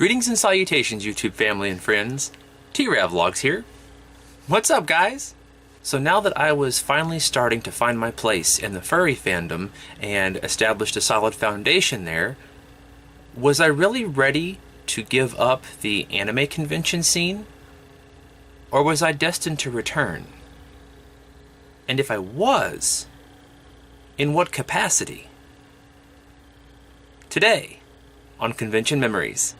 Greetings and salutations, YouTube family and friends. T-Rav Vlogs here. What's up, guys? So now that I was finally starting to find my place in the furry fandom and established a solid foundation there, was I really ready to give up the anime convention scene? Or was I destined to return? And if I was, in what capacity? Today, on Convention Memories.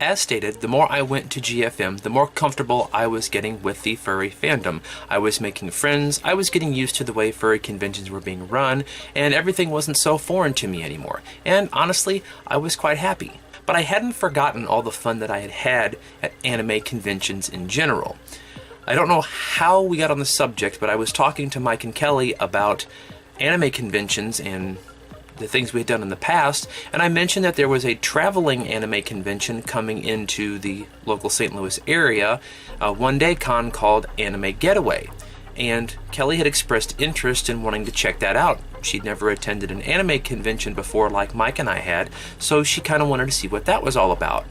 As stated, the more I went to GFM, the more comfortable I was getting with the furry fandom. I was making friends, I was getting used to the way furry conventions were being run, and everything wasn't so foreign to me anymore. And honestly, I was quite happy. But I hadn't forgotten all the fun that I had had at anime conventions in general. I don't know how we got on the subject, but I was talking to Mike and Kelly about anime conventions and the things we had done in the past, and I mentioned that there was a traveling anime convention coming into the local St. Louis area, a one-day con called Anime Getaway, and Kelly had expressed interest in wanting to check that out. She'd never attended an anime convention before like Mike and I had, so she kind of wanted to see what that was all about.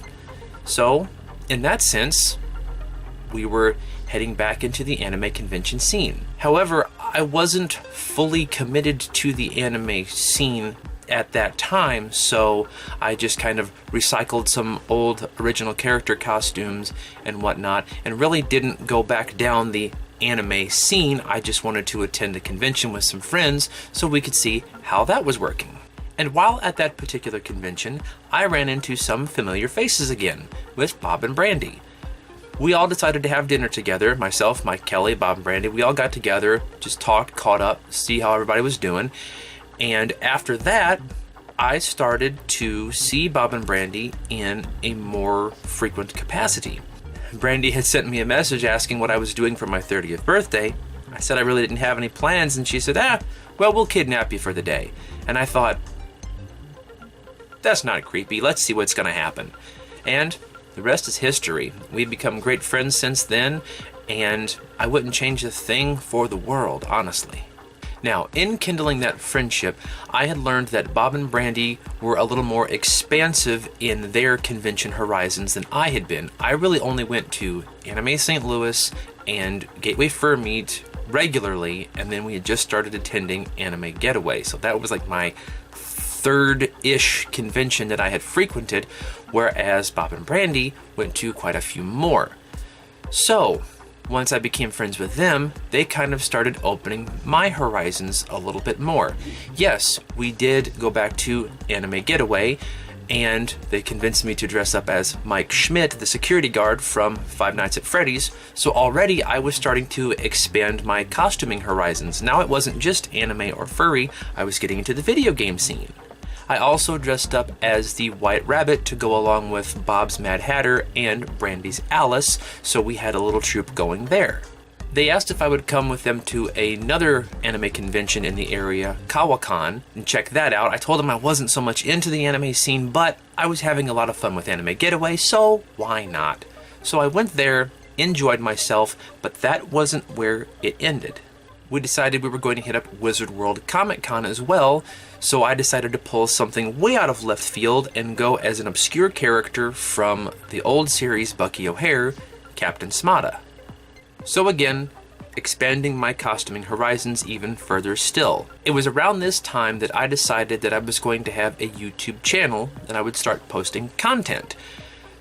So, in that sense, we were heading back into the anime convention scene. However, I wasn't fully committed to the anime scene at that time, so I just kind of recycled some old original character costumes and whatnot, and really didn't go back down the anime scene. I just wanted to attend a convention with some friends so we could see how that was working. And while at that particular convention, I ran into some familiar faces again, with Bob and Brandy. We all decided to have dinner together, myself, Mike, Kelly, Bob, and Brandy. We all got together, just talked, caught up, see how everybody was doing. And after that, I started to see Bob and Brandy in a more frequent capacity. Brandy had sent me a message asking what I was doing for my 30th birthday. I said I really didn't have any plans, and she said, well, we'll kidnap you for the day. And I thought, that's not creepy, let's see what's gonna happen. And the rest is history. We've become great friends since then, and I wouldn't change a thing for the world, honestly. Now, in kindling that friendship, I had learned that Bob and Brandy were a little more expansive in their convention horizons than I had been. I really only went to Anime St. Louis and Gateway Fur Meet regularly, and then we had just started attending Anime Getaway. So that was like my third-ish convention that I had frequented, whereas Bob and Brandy went to quite a few more. So, once I became friends with them, they kind of started opening my horizons a little bit more. Yes, we did go back to Anime Getaway, and they convinced me to dress up as Mike Schmidt, the security guard from Five Nights at Freddy's, so already I was starting to expand my costuming horizons. Now it wasn't just anime or furry, I was getting into the video game scene. I also dressed up as the White Rabbit to go along with Bob's Mad Hatter and Brandy's Alice, so we had a little troupe going there. They asked if I would come with them to another anime convention in the area, Kawakan, and check that out. I told them I wasn't so much into the anime scene, but I was having a lot of fun with Anime Getaway, so why not? So I went there, enjoyed myself, but that wasn't where it ended. We decided we were going to hit up Wizard World Comic Con as well, so I decided to pull something way out of left field and go as an obscure character from the old series Bucky O'Hare, Captain Smada. So again, expanding my costuming horizons even further still. It was around this time that I decided that I was going to have a YouTube channel and I would start posting content.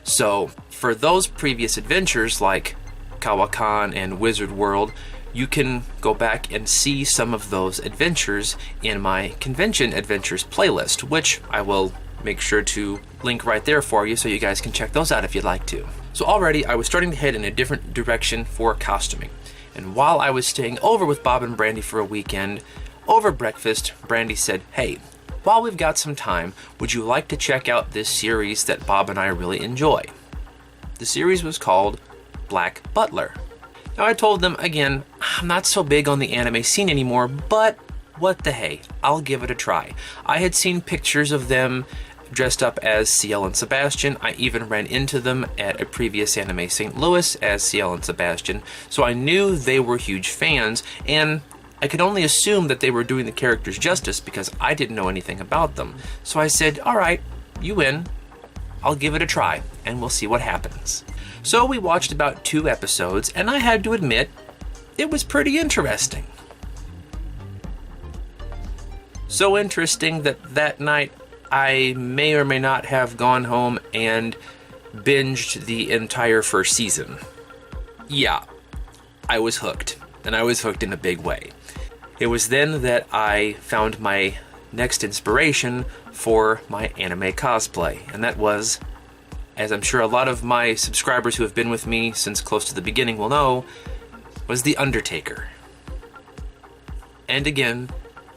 So for those previous adventures like Kawakan and Wizard World, you can go back and see some of those adventures in my Convention Adventures playlist, which I will make sure to link right there for you so you guys can check those out if you'd like to. So already I was starting to head in a different direction for costuming. And while I was staying over with Bob and Brandy for a weekend, over breakfast, Brandy said, hey, while we've got some time, would you like to check out this series that Bob and I really enjoy? The series was called Black Butler. Now I told them, again, I'm not so big on the anime scene anymore, but what the hey, I'll give it a try. I had seen pictures of them dressed up as Ciel and Sebastian. I even ran into them at a previous Anime St. Louis as Ciel and Sebastian, so I knew they were huge fans, and I could only assume that they were doing the characters justice because I didn't know anything about them. So I said, alright, you win. I'll give it a try, and we'll see what happens. So we watched about 2 episodes, and I had to admit, it was pretty interesting. So interesting that night I may or may not have gone home and binged the entire first season. Yeah, I was hooked, and I was hooked in a big way. It was then that I found my next inspiration for my anime cosplay, and that was, as I'm sure a lot of my subscribers who have been with me since close to the beginning will know, was the Undertaker. And again,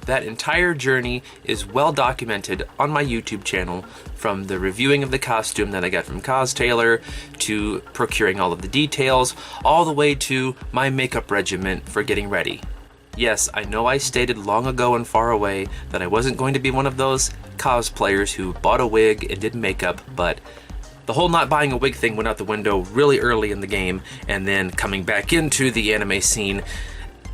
that entire journey is well documented on my YouTube channel, from the reviewing of the costume that I got from Cos Taylor, to procuring all of the details, all the way to my makeup regimen for getting ready. Yes, I know I stated long ago and far away that I wasn't going to be one of those cosplayers who bought a wig and did makeup, but the whole not buying a wig thing went out the window really early in the game, and then coming back into the anime scene,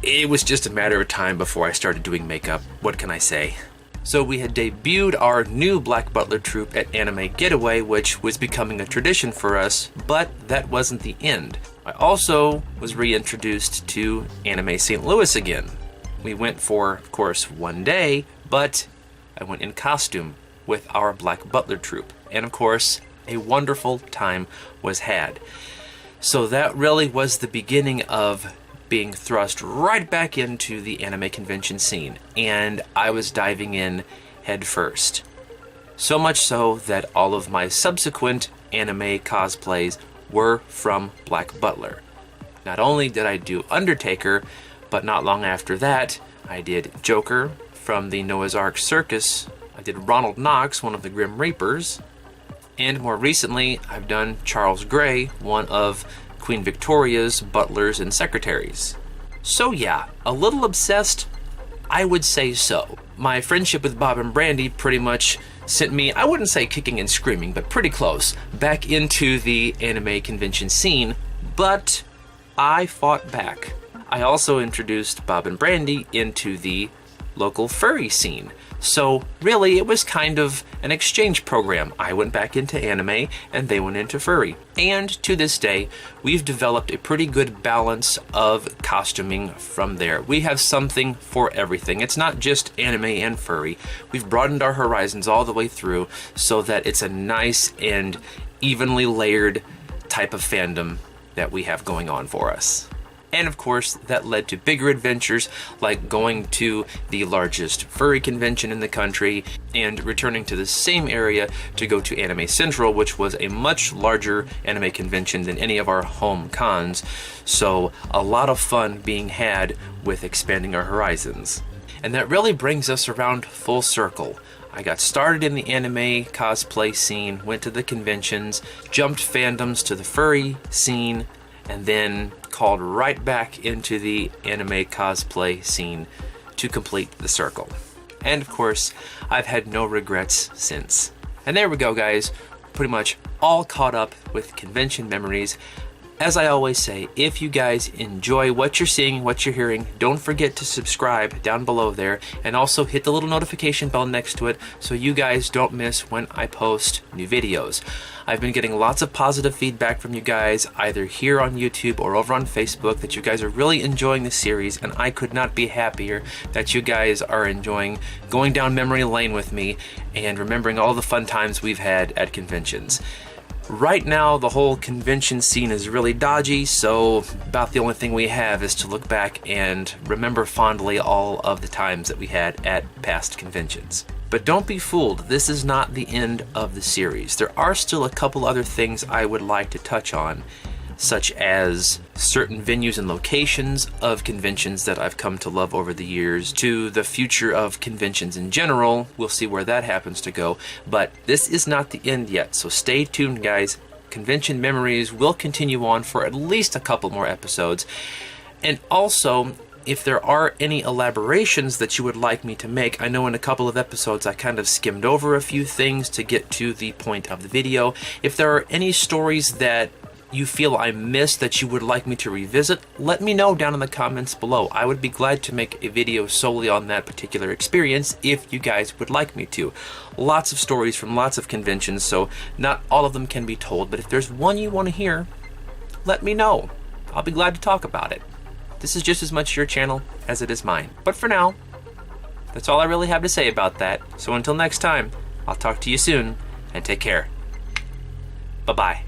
it was just a matter of time before I started doing makeup. What can I say? So we had debuted our new Black Butler troupe at Anime Getaway, which was becoming a tradition for us, but that wasn't the end. I also was reintroduced to Anime St. Louis again. We went for, of course, 1 day, but I went in costume with our Black Butler troupe. And of course, a wonderful time was had. So that really was the beginning of being thrust right back into the anime convention scene, and I was diving in head first. So much so that all of my subsequent anime cosplays were from Black Butler. Not only did I do Undertaker, but not long after that, I did Joker from the Noah's Ark Circus, I did Ronald Knox, one of the Grim Reapers, and more recently, I've done Charles Grey, one of Queen Victoria's butlers and secretaries. So yeah, a little obsessed? I would say so. My friendship with Bob and Brandy pretty much sent me, I wouldn't say kicking and screaming, but pretty close, back into the anime convention scene, but I fought back. I also introduced Bob and Brandy into the local furry scene. So really, it was kind of an exchange program. I went back into anime, and they went into furry. And to this day, we've developed a pretty good balance of costuming from there. We have something for everything. It's not just anime and furry. We've broadened our horizons all the way through so that it's a nice and evenly layered type of fandom that we have going on for us. And of course, that led to bigger adventures like going to the largest furry convention in the country and returning to the same area to go to Anime Central, which was a much larger anime convention than any of our home cons. So a lot of fun being had with expanding our horizons. And that really brings us around full circle. I got started in the anime cosplay scene, went to the conventions, jumped fandoms to the furry scene, and then called right back into the anime cosplay scene to complete the circle. And of course, I've had no regrets since. And there we go, guys. Pretty much all caught up with convention memories. As I always say, if you guys enjoy what you're seeing, what you're hearing, don't forget to subscribe down below there, and also hit the little notification bell next to it so you guys don't miss when I post new videos. I've been getting lots of positive feedback from you guys, either here on YouTube or over on Facebook, that you guys are really enjoying the series, and I could not be happier that you guys are enjoying going down memory lane with me and remembering all the fun times we've had at conventions. Right now, the whole convention scene is really dodgy, so about the only thing we have is to look back and remember fondly all of the times that we had at past conventions. But don't be fooled, this is not the end of the series. There are still a couple other things I would like to touch on, such as certain venues and locations of conventions that I've come to love over the years, to the future of conventions in general. We'll see where that happens to go, but this is not the end yet, so stay tuned, guys. convention memories will continue on for at least a couple more episodes. And also, if there are any elaborations that you would like me to make, I know in a couple of episodes I kind of skimmed over a few things to get to the point of the video. If there are any stories that you feel I missed that you would like me to revisit, let me know down in the comments below. I would be glad to make a video solely on that particular experience if you guys would like me to. Lots of stories from lots of conventions, so not all of them can be told, but if there's one you want to hear, let me know. I'll be glad to talk about it. This is just as much your channel as it is mine. But for now, that's all I really have to say about that. So until next time, I'll talk to you soon, and take care. Bye-bye.